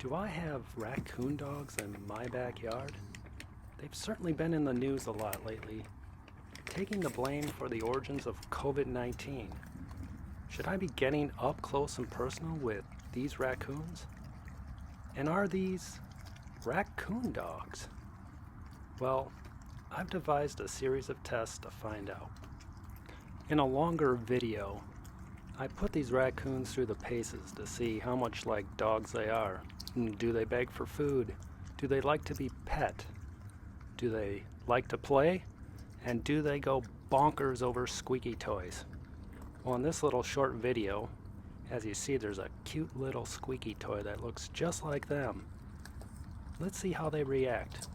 Do I have raccoon dogs in my backyard? They've certainly been in the news a lot lately, taking the blame for the origins of COVID-19. Should I be getting up close and personal with these raccoons? And are these raccoon dogs? Well, I've devised a series of tests to find out. In a longer video, I put these raccoons through the paces to see how much like dogs they are. Do they beg for food? Do they like to be pet? Do they like to play? And do they go bonkers over squeaky toys? Well, in this little short video, as you see, there's a cute little squeaky toy that looks just like them. Let's see how they react.